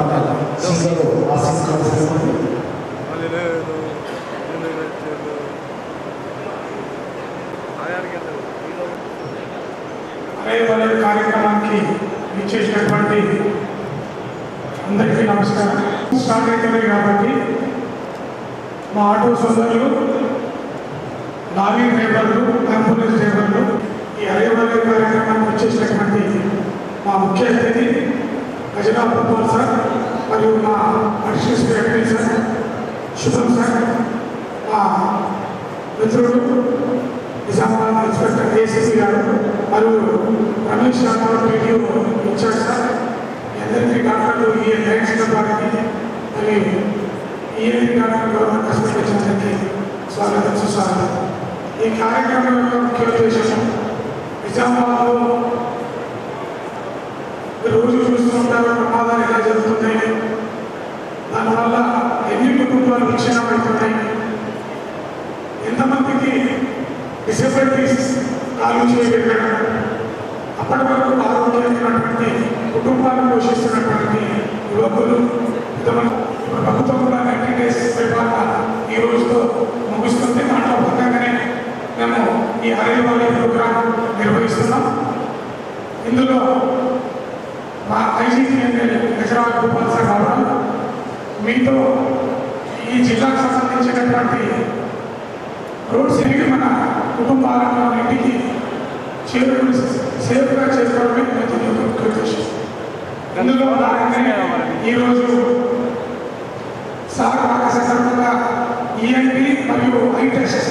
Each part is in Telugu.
సింగర్ ఆసిఫ్ ఖాన్ కార్యక్రమానికి ఇచ్చేసినటువంటి అందరికీ నమస్కారం. స్టార్ట్ అవుతుంది కాబట్టి మా ఆటో సోదరులు, లారీ డ్రైవర్లు, అంబులెన్స్ డ్రైవర్లు, ఈ అరేవల్లి కార్యక్రమానికి వచ్చేసినటువంటి మా ముఖ్య అతిథి గజరా పుట్వాల్ సార్ మరియు మా అడిషనల్ సెక్రటరీ సార్ శుభం సార్, మా మిత్రుడు నిజామాబాద్ ఇన్స్పెక్టర్ ఏసీసీ గారు మరియు రమేష్ రామారావు టీడీఓ ఇన్ఛార్జ్ సార్, అందరికీ డాక్టర్లు ఈఎన్ డైరెక్టర్ గారికి మరియు ఈఎన్ డాక్టర్ గవర్నమెంట్ హాస్పిటల్ అందరికీ స్వాగతం సుస్వాగతం. ఈ కార్యక్రమం యొక్క ముఖ్య ఉద్దేశం నిజామాబాద్లో రోజు చూస్తుంటారు ప్రమాదాలు ఎలా జరుగుతున్నాయి, దానివల్ల ఎన్ని కుటుంబాలు విచ్ఛిన్నం అవుతున్నాయి, ఎంతమందికి డిసెబిలిటీస్ కాలు చేయగలగడం, అప్పటి వరకు ఆరోగ్యమైనటువంటి కుటుంబాలను పోషిస్తున్నటువంటి యువకులు ప్రభుత్వం కూడా 90 days పరిపాలన ఈ రోజుతో ముగుస్తుంది. దాంట్లో భాగంగానే మేము ఈ అరేవల్లి ప్రోగ్రాం నిర్వహిస్తున్నాం. ఇందులో మా ఐజీపీ గజరా పుట్వాల్ సార్ రావడం, మీతో ఈ జిల్లాకు సంబంధించినటువంటి రోడ్స్ ఎన్ని మన కుటుంబాలను ఇంటికి చేరుకుని సేఫ్గా చేసుకోవడమే ముఖ్య ఉద్దేశం. అందులో భాగంగానే ఈరోజు సార్వాక సందర్భంగా ఈఎన్పి మరియు ఐ టెస్ట్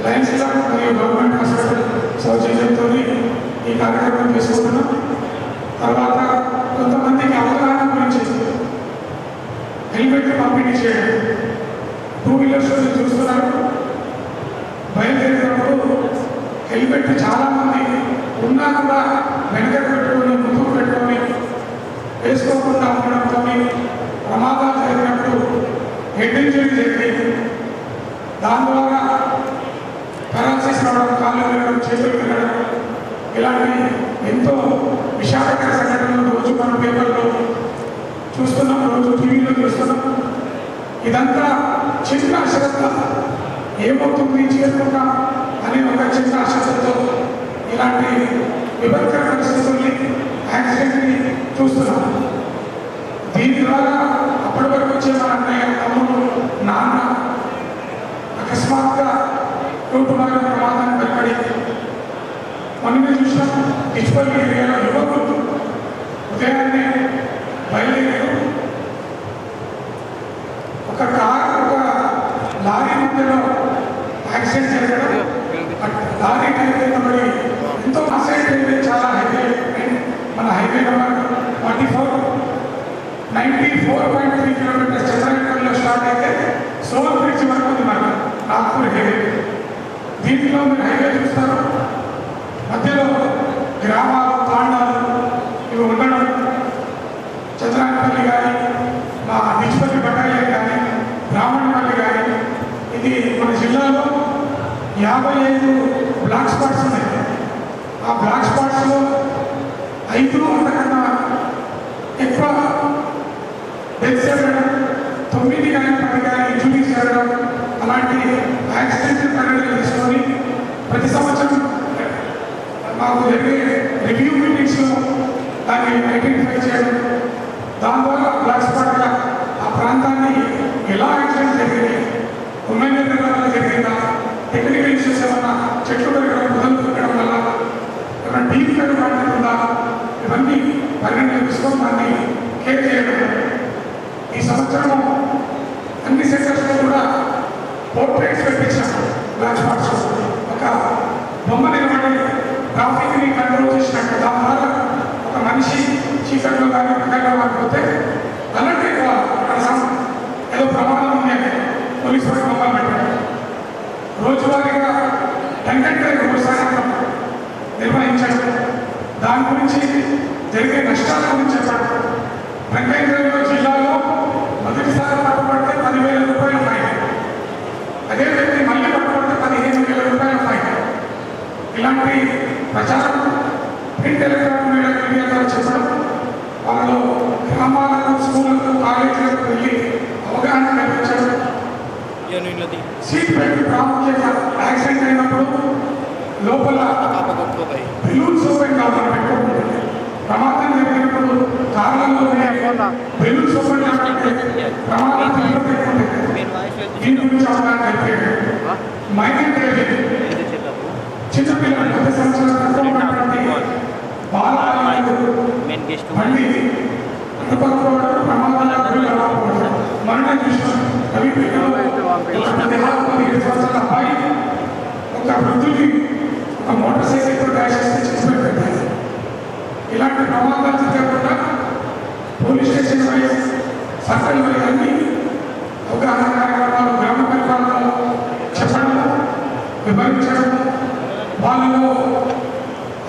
లయన్స్ క్లబ్ మరియు గవర్నమెంట్ హాస్పిటల్ సౌజన్యంతో ఈ కార్యక్రమం చేసుకుంటున్నాం. తర్వాత కొంతమందికి అవగాహన గురించి హెల్మెట్ పంపిణీ చేయడం, 2 వీలర్స్ చూస్తున్నారు, బయలుదేరేటప్పుడు హెల్మెట్ చాలామంది ఉన్నా కూడా వెనక పెట్టుకొని ముందుకు పెట్టుకొని వేసుకోకుండా ఉండడంతో ప్రమాదాలు జరిగినప్పుడు హెడ్ ఇంజరీ జరిగి దాని ద్వారా పెరాలసిస్ రావడం, కాళ్ళు వెళ్ళడం, చేతులు వెళ్ళడం, ఇలాంటి ఎంతో విషాదకర సంఘటనలు రోజు మన పేపర్లో చూస్తున్నాం, రోజు టీవీలో చూస్తున్నాం. ఇదంతా చిన్న అశ్రద్ధ, ఏమవుతుంది చేరుకున్నా అనే ఒక చిన్న అశ్రద్ధతో ఇలాంటి విపత్కర పరిస్థితుల్ని, యాక్సిడెంట్ని చూస్తున్నాం. దీని ద్వారా అప్పటి వరకు వచ్చే మన అన్నయ్య, తమ్ముడు, నాన్న అకస్మాత్తుగా రోడ్డు మార్గం ప్రమాదాన్ని భయపడి మనమే చూసాం. డిజిటల్ ఏరియాలో యువకులు ఉదయాన్నే బయలుదేరారు, ఒక లారీ మధ్యలో యాక్సిడెంట్ జరగడం, లారీ టైర్పడి ఎంతో అసైడ్ హైవే, చాలా హైవే, మన హైవే నెంబర్ 94 కిలోమీటర్స్ చంద్రగిరిలో స్టార్ట్ అయితే సోల్ బ్రిడ్జ్ వరకు ఉంది మన నాగ్పూర్ హైవే. దీంట్లో మీరు హైవే చూస్తారు, మధ్యలో గ్రామాలు, తాండాలు ఇవి ఉండడం, చంద్రాయపల్లి కానీ, మా నిజ్పల్లి బటాలియన్ కానీ, బ్రాహ్మణపల్లి కానీ, ఇది మన జిల్లాలో 55 బ్లాక్ స్పాట్స్ ఉన్నాయి. ఆ బ్లాక్ స్పాట్స్లో 5 అంతకన్నా ఎక్కువ డెత్ జరగడం, 9 కానీ 10 కానీ ఇంజురీస్ జరగడం, అలాంటి యాక్సిడెంట్ పరిగణన తీసుకొని ప్రతి సంవత్సరం మాకు జరిగే రివ్యూ మీటింగ్స్లో దాన్ని ఐడెంటిఫై చేయడం, దాని ద్వారా బ్లాక్ స్పాట్గా ఆ ప్రాంతాన్ని ఎలా యాక్సిడెంట్ జరిగింది, ఉమెన్ వల్ల జరిగిందా, టెక్నికల్ ఇష్యూస్ ఏమన్నా, చెట్లు పెరగడం, మొదలు పెట్టడం వల్ల ఏమైనా డీప్ పెరగకుండా, ఇవన్నీ పరిగణన తీసుకొని దాన్ని కేర్ చేయడం. ఈ సంవత్సరం అన్ని సెక్టర్స్లో కూడా పోర్ట్రేట్స్ పెట్టించాం. బ్లాక్ స్పాట్స్ ఒక బొమ్మ నిలబడి ట్రాఫిక్ని కంట్రోల్ చేసినట్టు, దాని ద్వారా ఒక మనిషి చీకట్లో కానీ పక్కగా కాకపోతే అలాంటి ఏదో ప్రమాదం ఉంది పోలీసు వారికి బొమ్మలు పెట్టారు. రోజువారీగా టెంకంటే వ్యవసాయం నిర్వహించడం, దాని గురించి జరిగే నష్టాల గురించి చెప్పడం. వెంకయ్య జిల్లాలో మొదటిసారి పట్టుబడితే 10,000 రూపాయలు ఫైన్, అదే వ్యక్తి మళ్ళీ పట్టుబడితే 15,000 రూపాయలు ఫైన్. ఇలాంటి ప్రచారం ప్రింట్ ఎలక్ట్రానిక్ మీడియా ద్వారా చెప్పడం, వాళ్ళలో గ్రామాలకు, స్కూళ్ళకు సీట్ బెల్ట్ ప్రాముఖ్యత. యాక్సిడెంట్ అయినప్పుడు లోపల బెలూన్స్ ఓపెన్ కావాలి పెట్టుకోవాలి. ప్రమాదం జరిగినప్పుడు కార్లలో బెలూన్స్ ఓపెన్ కావాలంటే ప్రమాదం దీని గురించి అవగాహన కలిపాడు. మైనర్ డ్రైవింగ్ చిన్నపిల్లలు 10 సంవత్సరాల తక్కువ ఉన్నటువంటి బాలలు బండి అనుకోకపోవడం ప్రమాదాలకు గురవడం మరణం చూసాం. అవి పిల్లలు 7 సంవత్సరాల అబ్బాయి ఒక వృద్ధుని ఒక మోటార్ సైకిల్ డాష్ చేస్తే చేసి పెట్టారు. ఇలాంటి ప్రమాదాలు జరగకుండా police station wise circle wise అన్ని అవగాహన కార్యక్రమాలు గ్రామ పరిపాలనలో చెప్పడం, వివరించడం, వాళ్ళలో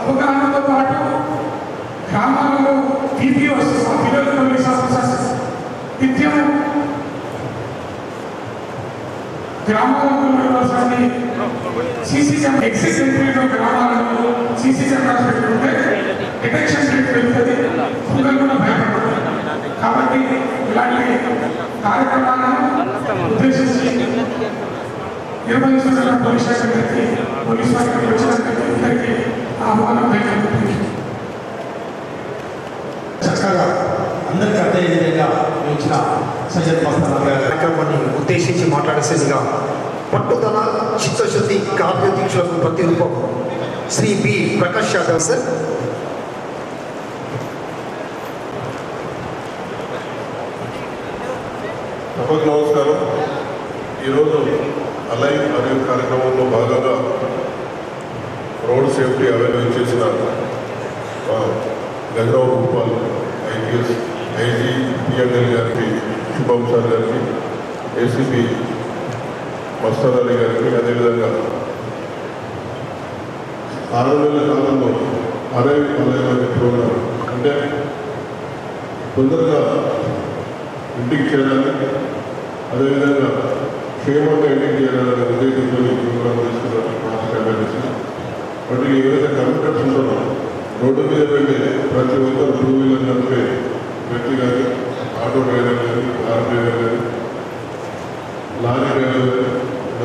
అవగాహనతో పాటు గ్రామాలలో టీపీఓస్ పిల్లలు పోలీస్ ఆఫీసర్స్ నిత్యం గ్రామాలలో సీసీ కెమెరా ఎగ్జిట్ ఎంట్రీలో గ్రామాలలో సీసీ కెమెరాస్ పెట్టుకుంటే డిటెక్షన్ రేట్ పెరుగుతుంది, పిల్లలు కూడా భయపడతారు. కాబట్టి ఇలాంటి కార్యక్రమాలను ఉద్దేశించి నిర్వహిస్తున్న పోలీస్ శాఖ గారికి, పోలీస్ వారికి వచ్చినందరికీ ఆహ్వానం చక్కగా అందరికీ అర్థమయ్యే విధంగా వచ్చిన సజ్జన్ కార్యక్రమాన్ని ఉద్దేశించి మాట్లాడేసేదిగా పట్టుదల, చిత్తశుద్ధి, కార్యదీక్షలకు ప్రతిరూపం శ్రీ బి ప్రకాష్ యాదవ్ సార్. నమస్కారం. ఈరోజు అలైవ్ అనే కార్యక్రమంలో భాగంగా రోడ్ సేఫ్టీ అవేర్నెస్ చేసిన గంగరావు భూపాల్ ఐపీఎస్ ఐజీ పిఎంఎల్ గారికి, శుభం సార్ గారికి, ఏసీపీ మస్తార్ అలీ గారికి, అదేవిధంగా 6 నెలల కాలంలో అలైవ్ అనే ప్రోగ్రాం అంటే తొందరగా ఇంటికి చేరాలని, అదేవిధంగా క్షేమంగా ఇంటికి చేరాలనే ఉద్దేశంతో ఈ ప్రోగ్రాం తీసుకున్నారు. మాస్క్ అవేర్నెస్ వాటికి ఏదైతే కంప్యూటర్స్ ఉంటారో రోడ్డు మీద వెళ్ళి ప్రతి ఒక్కరు 2 వీలర్ నడిపే వ్యక్తి కానీ, ఆటో డ్రైవర్ కానీ, కార్ డ్రైవర్ కానీ, లారీ డ్రైవర్ కానీ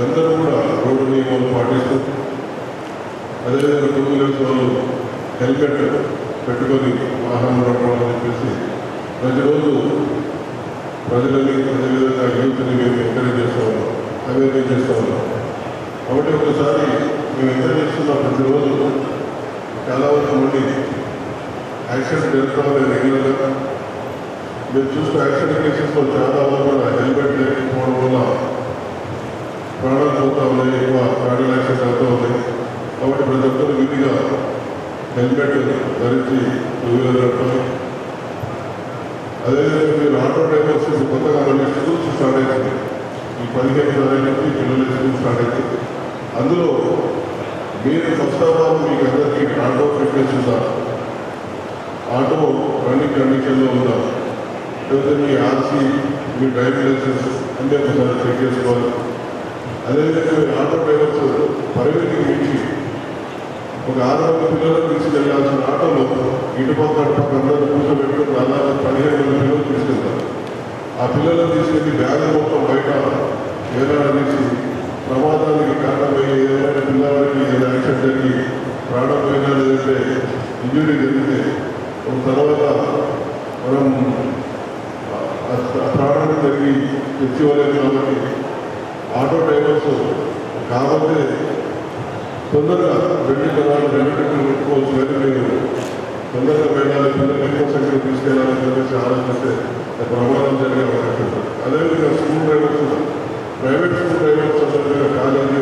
అందరూ కూడా రోడ్డు నియమాలు పాటిస్తూ, అదేవిధంగా 2 వీలర్స్ వాళ్ళు హెల్మెట్ పెట్టుకొని వాహనం నడపాలని చెప్పేసి ప్రతిరోజు ప్రజలని, అదేవిధంగా యూత్ని మేము ఎంకరేజ్ చేస్తూ ఉన్నాం, అవేర్నెస్ చేస్తూ ఉన్నాం. కాబట్టి ఒకసారి మేము ఎంకరేజ్ చేస్తున్నాం. ప్రతిరోజు చాలా వరకు మళ్ళీ యాక్సిడెంట్ జరుగుతుంది రెగ్యులర్గా. మీరు చూసిన యాక్సిడెంట్ కేసెస్లో చాలా వరకు హెల్మెట్ లేకపోవడం వల్ల ప్రాణాలు పోతూ ఉన్నాయి, ఎక్కువ ప్రాణాలు యాక్సిడెంట్ అవుతూ ఉన్నాయి. కాబట్టి ప్రతి ఒక్కరు విధిగా హెల్మెట్ ధరించి 2 వీలర్ నడపాలి. అదేవిధంగా మీరు ఆటో డ్రైవర్స్ కొత్తగా మళ్ళీ స్కూల్స్ స్టార్ట్ అవుతుంది. ఈ 15 తారీఖు నుంచి పిల్లల స్కూల్ స్టార్ట్ అవుతుంది. అందులో మీరు ఫస్ట్ ఆఫ్ ఆల్ మీకు అందరికీ ఆటో ఫిట్నెస్ ఉందా, ఆటో రన్నింగ్ కండిషన్లో ఉందా, లేకపోతే మీ ఆర్సీ, మీ డ్రైవింగ్ లైసెన్స్ అన్నీ ఒకసారి చెక్ చేసుకోవాలి. అదేవిధంగా మీరు ఆటో డ్రైవర్స్ పరిమితికి మించి ఒక 6 మంది పిల్లలను తీసుకెళ్లాల్సిన ఆటోలో ఇటుపక్క అటుపక్క అందరూ కూర్చోబెట్టుకుని దాదాపు 15 పిల్లలు తీసుకెళ్తారు. ఆ పిల్లలను తీసుకెళ్ళి బ్యాగ్ మొత్తం బయట వేలాడదీసి ప్రమాదానికి కారణమయ్యే ఏదైనా పిల్లవాడికి ఏదైనా యాక్సిడెంట్ జరిగి ప్రాణం పోయినా, లేదంటే ఇంజురీ జరిగితే ఒక తర్వాత మనం ప్రాణాన్ని జరిగి తెచ్చివ్వలేదు. కాబట్టి ఆటో డ్రైవర్స్ కాబట్టి తొందరగా 2 తరాలు 2 పెట్టుకోవచ్చు. కానీ మీరు తొందరగా వెళ్ళాలి, పిల్లలు ఎక్కువ సంఖ్యలో తీసుకెళ్ళాలని చెప్పేసి ఆలోచిస్తే ప్రమాదం జరిగే అవకాశం ఉంటుంది. అదేవిధంగా school drivers, private school drivers, అదేవిధంగా కాలేజీ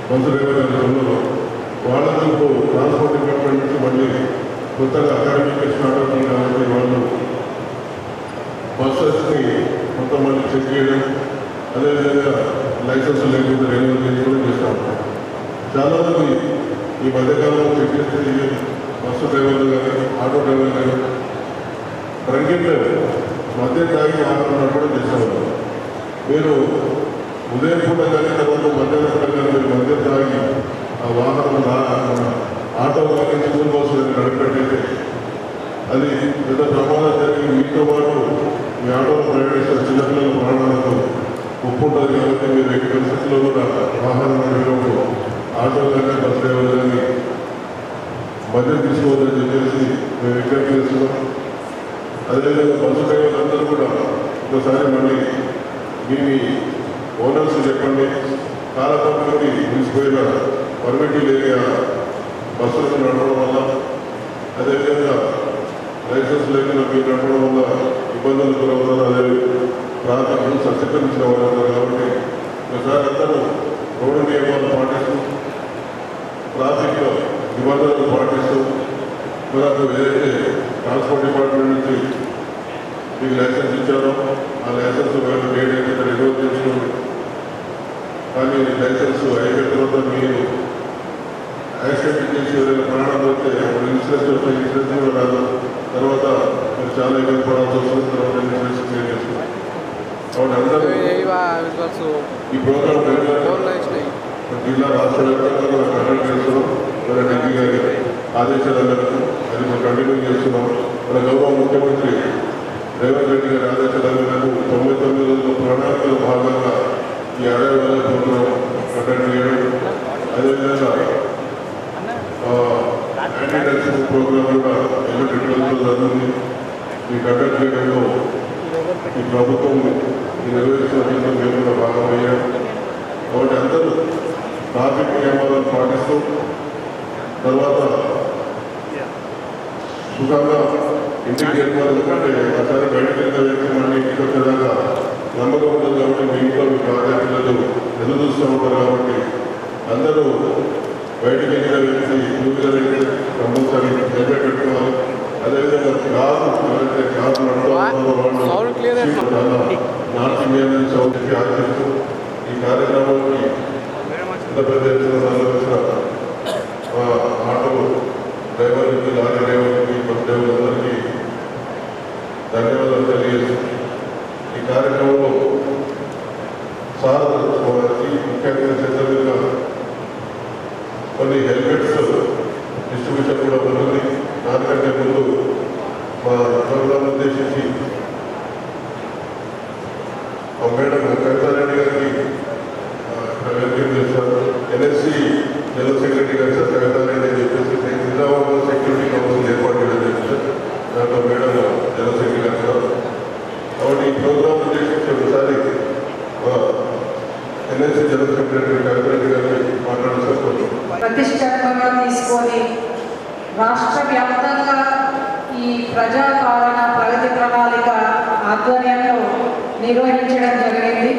బస్సు డ్రైవర్లు వాళ్ళకు ట్రాన్స్పోర్ట్ డిపార్ట్మెంట్ నుంచి మళ్ళీ కొత్తగా అకాడమిక్ స్టార్ట్ అవుతుంది. కాబట్టి వాళ్ళు బస్సెస్ని మొత్తం మళ్ళీ చెక్ చేయడం, అదేవిధంగా లైసెన్స్ లేకపోతే రెన్యూవల్ చేసుకోవడం చేస్తూ ఉంటాం. చాలామంది ఈ మధ్యకాలంలో చెక్ చేస్తే బస్సు డ్రైవర్లు కానీ, ఆటో డ్రైవర్లు కానీ డ్రంకింగ్ మధ్య తాగి వాహనం నడపడం చేసేవాళ్ళు. మీరు ఉదయం పూట కానీ, తర్వాత మధ్యాహ్నం పూట కానీ మీరు మధ్య తాగి ఆ వాహనం ఆటో కానీ, స్కూల్ బస్సు కానీ నడిపెట్టయితే అది పెద్ద ప్రమాదం జరిగి మీతో పాటు మీ ఆటోలో ప్రయాణిస్తున్న చిన్నపిల్లల ప్రాణాలకు ఒప్పుంటుంది. కాబట్టి మీరు ఎట్టి పరిస్థితుల్లో కూడా వాహన నడిపినప్పుడు ఆటోలు కానీ బస్ డ్రైవర్లు కానీ మద్యం తీసుకోవద్దని చెప్పేసి మేము విజ్ఞప్తి చేస్తున్నాం. అదేవిధంగా బస్సు డ్రైవర్లు అందరూ కూడా ఒకసారి మళ్ళీ మీ ఓనర్స్ చెప్పండి, కాలపరిమితి నిలిచిపోయిన పర్మిటెడ్ ఏరియా బస్సులకు నడవడం వల్ల, అదేవిధంగా లైసెన్స్ లేకుండా మీరు నడవడం వల్ల ఇబ్బందులు గురవుతారు. అదే ట్రాఫిక్ రూల్స్ అతిక్రమించిన వాళ్ళు ఉన్నారు. కాబట్టి ఒకసారి అందరూ రోడ్డు నియమాలు పాటిస్తూ ట్రాఫిక్ నిబంధనలు పాటిస్తూ మనకు ఏదైతే ట్రాన్స్పోర్ట్ డిపార్ట్మెంట్ నుంచి మీకు లైసెన్స్ ఇచ్చారో ఆ లైసెన్స్ డేట్ అయితే రెన్యూవల్ చేసుకోండి. కానీ లైసెన్స్ అయిపోయిన తర్వాత మీరు యాక్సిడెంట్ చేసి ఎవరైనా ప్రాణం పోతే ఇన్సూరెన్స్ వస్తే ఇన్సూరెన్స్ కూడా రాదు. తర్వాత మీరు చాలా ఇబ్బంది పడాల్సి వస్తుంది. తర్వాత ఇన్సూరెన్స్ క్లియర్ చేసుకుంటాం. కాబట్టి అందరూ ఈ ప్రోగ్రాం జిల్లా రాష్ట్ర వ్యాప్తంగా కండక్ట్ చేస్తున్నాం. మన డిగ్రీ గారి ఆదేశాల మేరకు అది మేము కంటిన్యూ చేస్తున్నాం. మన గౌరవ ముఖ్యమంత్రి రేవంత్ రెడ్డి గారి ఆదేశాల మేరకు 99 రోజుల ప్రణాళికలో భాగంగా ఈ 60,000 ప్రోగ్రాం కండక్ట్ చేయడం, అదేవిధంగా యాంటీ డ్రగ్స్ ప్రోగ్రాం కూడా ఎలిమెంటరీ జరుగుతుంది. ఈ కండక్ట్ చేయడంలో ఈ ప్రభుత్వం నిర్వహిస్తున్న మేము కూడా భాగమయ్యాం. కాబట్టి అందరూ ట్రాఫిక్ నియమాలను పాటిస్తూ తర్వాత సుఖంగా ఇంటికి వెళ్ళిపోవాలి. ఎందుకంటే ఒకసారి బయటకు వెళ్తే వ్యక్తి మళ్ళీ ఇంటికి వచ్చేదాకా నమ్మకం ఉంటుంది. కాబట్టి మీ ఇంట్లో మీ ఆడపిల్లలు ఎదురు చూస్తూ ఉంటారు. కాబట్టి అందరూ బయటకు వెళ్ళిన వ్యక్తి టూ వీలర్ అయితే కంపల్సరీ హెల్మెట్ పెట్టుకోవాలి. అదేవిధంగా కారు నడవడంలో నార్త్ ఇండియా నుంచి సౌత్ ఇండియా ఆచరిస్తూ ఈ కార్యక్రమానికి పెద్ద పెద్ద ఎత్తున సందర్శించిన ఆటో డ్రైవర్లకి, లారీ డ్రైవర్లకి, బస్ డ్రైవర్లందరికీ ధన్యవాదాలు తెలియజేస్తూ ఈ కార్యక్రమంలో సారథి ముఖ్యంగా చేతులుగా కొన్ని హెల్మెట్స్ డిస్ట్రిబ్యూషన్ కూడా ఉంటుంది. దానికంటే ముందు మా ప్రోగ్రాం ఉద్దేశించి మేడం కవితారెడ్డి గారికి వెల్కమ్ చేశారు. ఎన్ఎస్సి జనరల్ సెక్రటరీ గారు సార్ కవితారెడ్డి అని చెప్పేసి నిజామాబాద్ సెక్యూరిటీ కౌన్సిల్ ఏర్పాటు చేయడం జరిగింది. దాంట్లో మేడం జనరల్ సెక్రటరీ గారు సార్. కాబట్టి ఈ ప్రోగ్రాం ఉద్దేశించి ఒకసారి ఎన్ఎస్సి జనరల్ సెక్రటరీ కవితారెడ్డి గారిని మాట్లాడుతూ ప్రతిష్టాత్మకంగా తీసుకొని రాష్ట్ర వ్యాప్తంగా ఈ ప్రజాపాలన ప్రగతి ప్రణాళిక ఆధ్వర్యంలో నిర్వహించడం జరిగింది.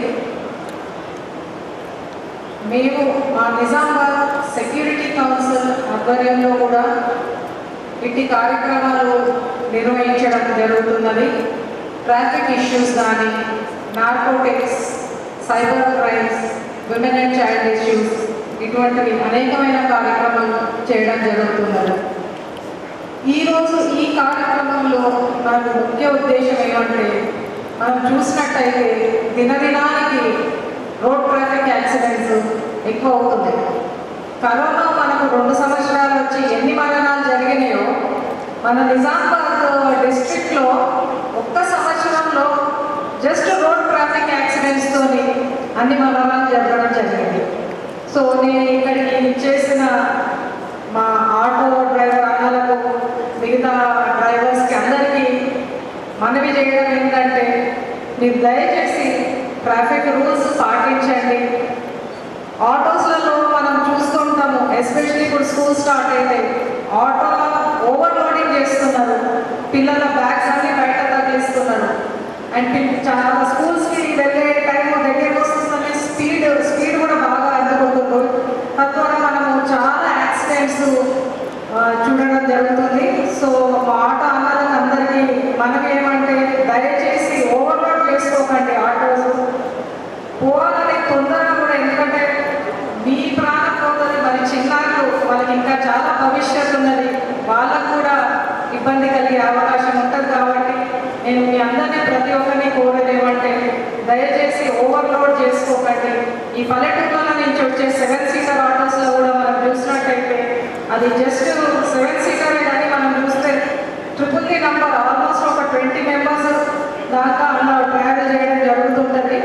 మేము మా నిజామాబాద్ సెక్యూరిటీ కౌన్సిల్ ఆధ్వర్యంలో కూడా ఇట్టి కార్యక్రమాలు నిర్వహించడం జరుగుతున్నది. ట్రాఫిక్ ఇష్యూస్ కానీ, narcotics, cyber crimes, women and child issues, ఇటువంటివి అనేకమైన కార్యక్రమాలు చేయడం జరుగుతున్నది. ఈరోజు ఈ కార్యక్రమంలో మనకు ముఖ్య ఉద్దేశం ఏమంటే, మనం చూసినట్టయితే దినదినానికి రోడ్ ట్రాఫిక్ యాక్సిడెంట్స్ ఎక్కువ అవుతుంది. కరోనా మనకు 2 సంవత్సరాలు వచ్చి ఎన్ని మరణాలు జరిగినాయో మన నిజామాబాద్ డిస్ట్రిక్ట్లో ఒక్క సంవత్సరంలో జస్ట్ రోడ్ ట్రాఫిక్ యాక్సిడెంట్స్తోని అన్ని మరణాలు జరగడం జరిగింది. సో నేను ఇక్కడికి చేసిన మా ఆటో డ్రైవర్ అన్నలకు, మిగతా డ్రైవర్స్కి అందరికీ మనవి చేయడం ఏంటంటే, మీరు దయచేసి ట్రాఫిక్ రూల్స్ పాటించండి. ఆటోస్లలో మనం చూస్తుంటాము, ఎస్పెషల్లీ ఇప్పుడు స్కూల్ స్టార్ట్ అయితే ఆటో ఓవర్లోడింగ్ చేస్తున్నారు. పిల్లల బ్యాగ్స్ అన్ని బయట తగిలిస్తున్నారు. అండ్ చాలా స్కూల్స్కి వెళ్ళే టైం దగ్గరికి వస్తుందని స్పీడ్ కూడా బాగా అందుకుంటున్నారు. తద్వారా మనము చాలా యాక్సిడెంట్స్ చూడడం జరుగుతుంది. సో ఆటో అన్నలకు అందరికీ మనం ఏమంటే, దయచేసి ఓవర్లోడ్ చేసుకోకండి. ఆటోస్ పోవాలని తొందరగా కూడా, ఎందుకంటే మీ ప్రాణం పోతుంది, మరి చిన్నారులు వాళ్ళకి ఇంకా చాలా భవిష్యత్తు ఉన్నది, వాళ్ళకు కూడా ఇబ్బంది కలిగే అవకాశం ఉంటుంది. కాబట్టి నేను మీ అందరినీ ప్రతి ఒక్కరిని కోరేదేమంటే, దయచేసి ఓవర్లోడ్ చేసుకోకండి. ఈ పల్లెటూరుల నుంచి వచ్చే 7 సీటర్ ఆటోస్లో కూడా మనం చూసినట్టయితే అది జస్ట్ 7 సీటరే, కానీ మనం చూస్తే ట్రిపుల్ నంబర్ ఆల్మోస్ట్ ఒక 20 మెంబర్స్ దాకా అలా ట్రావెల్ చేయడం జరుగుతుంటుంది.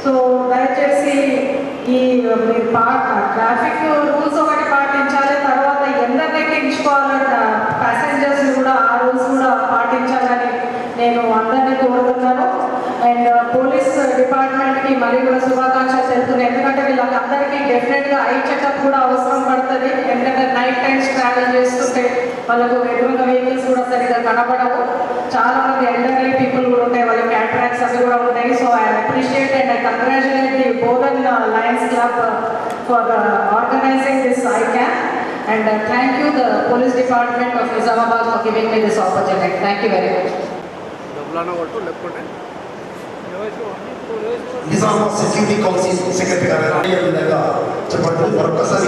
సో దయచేసి మళ్ళీ కూడా శుభాకాంక్షలు తెలుపుతున్నాయి. ఎందుకంటే వీళ్ళకి అందరికీ డెఫినెట్గా ఐ చెకప్ కూడా అవసరం పడుతుంది. ఎందుకంటే నైట్ టైమ్స్ ట్రావెల్ చేస్తుంటే వాళ్ళకు ఎదురుగా వెహికల్స్ కూడా సరిగ్గా కనపడవు. చాలా మంది ఎల్డర్లీ పీపుల్ కూడా ఉంటాయి, వాళ్ళకి క్యాటరాక్ట్స్ అవి కూడా ఉంటాయి. So I appreciate and I congratulate the Bodhan Lions Club for organizing this eye camp. And thank you the police department of Nizamabad for giving me this opportunity. Thank you very much. Nizamabad security council secretary గారు అడిగే విధంగా చెప్పండి. మరొకసారి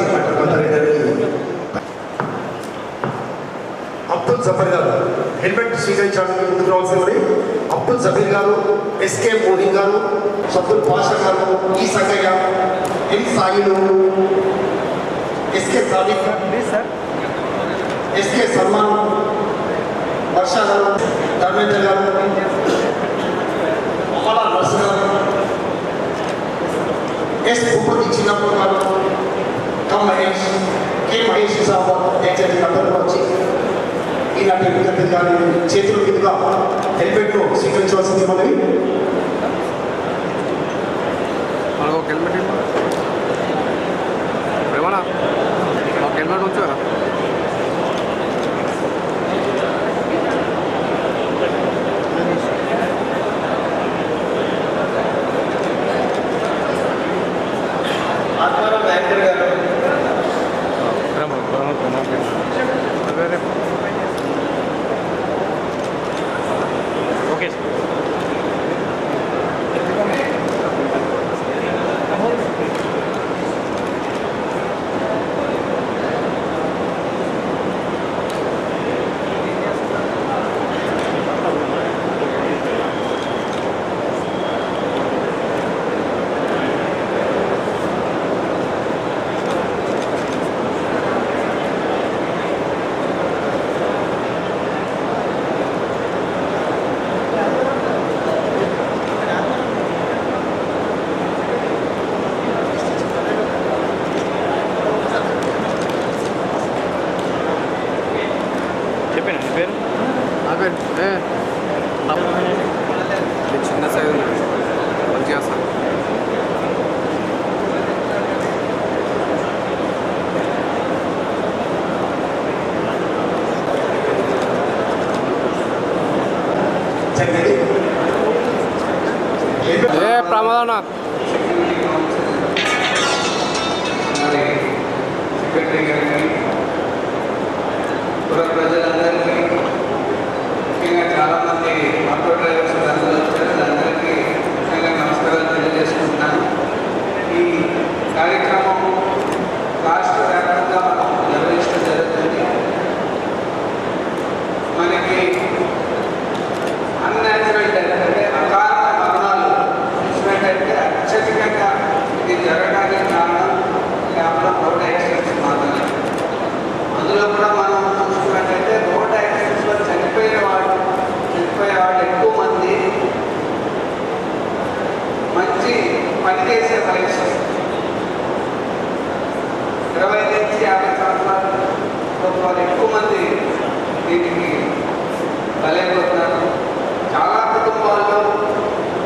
అబ్దుల్ జబీర్ గారు హెల్మెట్ స్వీకరించడానికి ముందుకు రావాల్సింది. అబ్దుల్ జబీర్ గారు, ఎస్కే మోదీ గారు, అబ్దుల్ పాషా గారు, ఈ సంగయ్య, ఎన్ సాయిలు, ఎస్కే సాదిక్, ఎస్కే సల్మాన్, వర్ష గారు, ధర్మేంద్ర గారు, అమలా నర్స్ గారు, ఎస్ భూపతి చిన్నప్పటి గారు, కమ్ మహేష్, కే మహేష్ సాబ్ దయచేసి అందరూ వచ్చి ఈనాటి విద్యార్థి గారి చేతుల మీదుగా హెల్మెట్ను స్వీకరించవలసింది మనవి. హెల్మెట్ ఉంచారా? ఓకే పేరు నా పేరు చిన్న సైజు ఉంది, మంచిగా సార్. ఏ ప్రమాదం సెక్రటరీ గారికి, పుర ప్రజలందరికీ, ముఖ్యంగా చాలామంది ఆటో డ్రైవర్స్ అందరికీ ముఖ్యంగా నమస్కారాలు తెలియజేసుకుంటున్నాను. ఈ కార్యక్రమం రాష్ట్ర వ్యాప్తంగా మనం నిర్వహించడం జరుగుతుంది. మనకి అన్యాచురల్ డెత్ అంటే అకారణ మరణాలు చూసినట్టయితే అత్యధికంగా ఇది జరగడానికి కారణం కేవలం రోడ్ యాక్సిడెంట్స్ మాత్రమే. అందులో కూడా మనం చూసుకున్నట్టయితే రోడ్ యాక్సిడెంట్స్లో చనిపోయే వాళ్ళు ఎక్కువ మంది మంచి పని చేసే వయసు 20 నుంచి 50 సంవత్సరాల వాళ్ళు ఎక్కువ మంది దీనికి బలైపోతున్నారు. చాలా కుటుంబాల్లో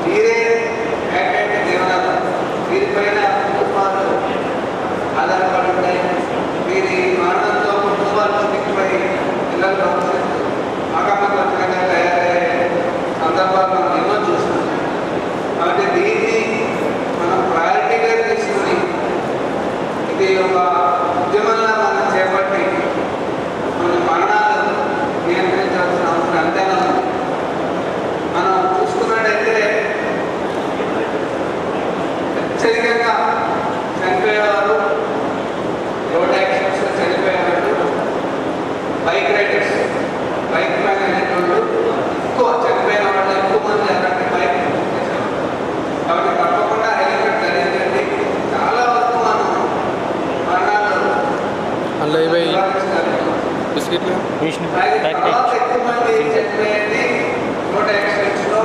వీరే ఏకైక జీవనాలు, వీరిపైన కుటుంబాలు ఆధారపడి ఉంటాయి. వీరి మరణంతో కుటుంబాలు చిక్కిపోయి పిల్లల భవిష్యత్తు ఆగమకరంగా తయారయ్యే సందర్భాలు మనం ఎన్నో చూస్తున్నాం. కాబట్టి దీన్ని మనం ప్రయారిటీగా తీసుకుని ఇది ఒక ఉద్యమంలా మనం చేపట్టి మన మరణాలను నియంత్రించాల్సిన అవసరం ఎంతైనా ఉంది. మనం చూసుకున్నట్టయితే అత్యధికంగా చనిపోయేవారు, రోడ్ యాక్సిడెంట్స్లో చనిపోయేవాళ్ళు బైక్ రైడర్స్, బైక్ పైన అనేటువంటి ఎక్కువ చనిపోయిన వాళ్ళు ఎక్కువ మంది అలాంటి బైక్ చేసేవారు. కాబట్టి తప్పకుండా హెల్మెట్ ధరించండి. చాలా వరకు మనం మరణాలు బిస్కెట్లు తర్వాత ఎక్కువ మంది చనిపోయేది రోడ్ యాక్సిడెంట్స్లో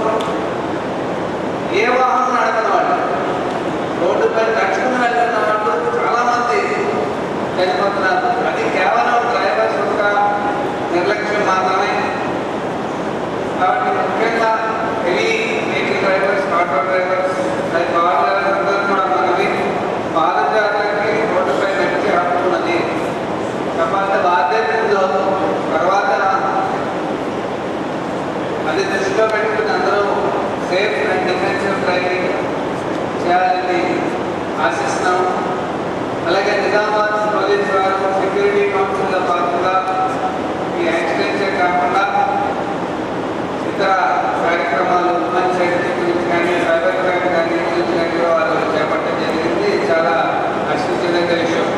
ఏ వాహనం నడుపుతున్న వాళ్ళు, రోడ్డుపై నడుచుకుని వెళ్తున్న వాళ్ళు చాలామంది చనిపోతున్నారు. అది కేవలం డ్రైవర్స్ యొక్క నిర్లక్ష్యం మాత్రమే. కాబట్టి ముఖ్యంగా heavy vehicle drivers, auto drivers, కార్ల ట్రైనింగ్ చేయాలని ఆశిస్తున్నాము. అలాగే నిజామాబాద్ పోలీస్ వారు సెక్యూరిటీ కౌన్సిల్లో భాగంగా ఈ యాక్సిడెంట్సే కాకుండా ఇతర కార్యక్రమాలు ఉమెన్ సేఫ్టీ గురించి కానీ సైబర్ క్రైమ్ కానీ గురించి కానీ వారు చేపట్టడం జరిగింది. చాలా హర్షించదగ్గ విషయం.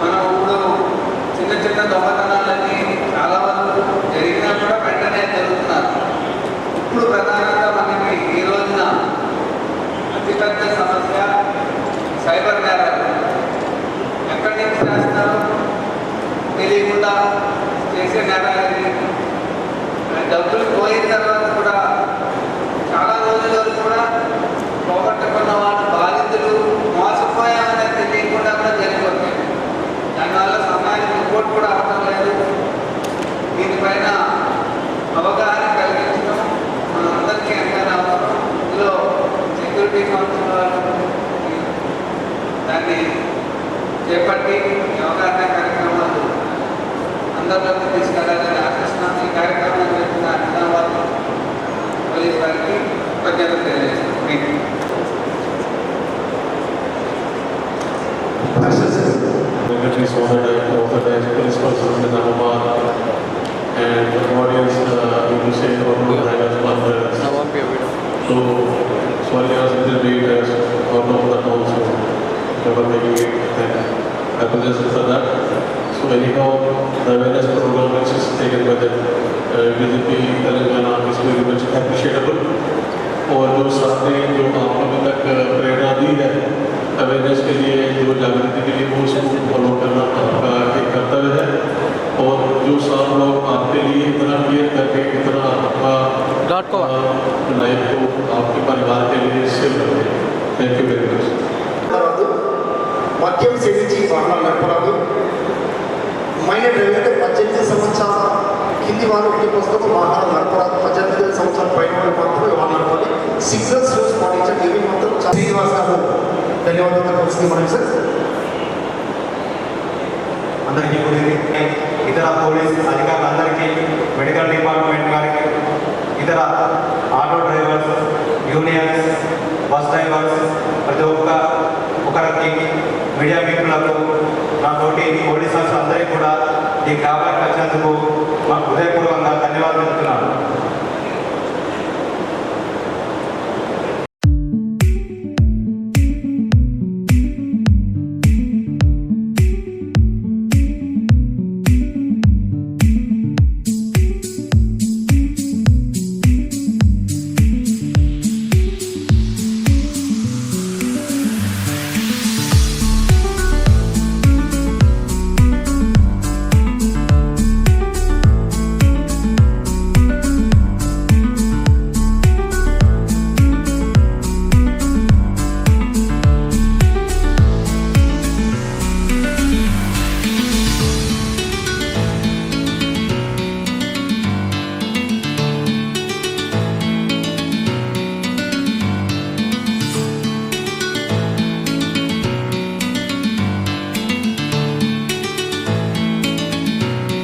మనం ఇప్పుడు చిన్న చిన్న దొంగతనాలన్నీ చాలా వరకు జరిగినా కూడా వెంటనే జరుగుతున్నారు. ఇప్పుడు ప్రధానంగా మనకి ఈ రోజున అతిపెద్ద సమస్య సైబర్ నేరాలు. ఎక్కడి నుంచి చేస్తారు తెలియకుండా చేసే నేరాలని, డబ్బులు పోయిన తర్వాత కూడా చాలా రోజుల వరకు కూడా పోగొట్టుకున్న వాళ్ళు బాధితులు మోసపోయామనే తెలియకుండా కూడా జరిగిపోతుంది. దానివల్ల సమయానికి రిపోర్ట్ కూడా అవడం లేదు. దీనిపైన అవగాహన కలిగించడం మనందరికీ ఎంతైనా అవసరం. ఇందులో సెక్యూరిటీ కౌన్సిల్ వాళ్ళు దాన్ని చేపట్టి అవగాహన కార్యక్రమాలు అందరిలోకి తీసుకెళ్లాలని ఆశిస్తున్నాను. ఈ కార్యక్రమం చేసిన నిజామాబాద్ పోలీస్ వారికి కృతజ్ఞతలు తెలియజేస్తున్నాను. Please honor the police person in Navamad and the audience you say or no highlights. So sorry as it will be out of the council never making it, and I apologize for that. So anyhow, the awareness program which is taken by the BJP Telangana is very much appreciable. और जो साथी जो आपने अभी तक प्रेरणा दी है अवेयरनेस के लिए, जो जागृति के लिए, वो उसको फॉलो करना आपका एक कर्तव्य है. और जो साथ लोग आपके लिए इतना केयर करके इतना आपका लाइफ को आपके परिवार के लिए सेव करते हैं. Thank you very much. మద్యం సేవించి వాహనాలు నడపరాదు. మైనర్ డ్రైవర్ అంటే 18 సంవత్సరాల కింది వారు ఇంటి పుస్తకం వాహనాలు నడపరాదు. 18 సంవత్సరాల పైన వాళ్ళు మాత్రమే వాహనాలు నడపాలి. సిగ్నల్స్ రూల్స్ పాటించాలి. ఇవి మాత్రం శ్రీనివాస్ గారు ధన్యవాదాలు తెలుస్తుంది మనం సార్. అందరికీ ఇతర పోలీస్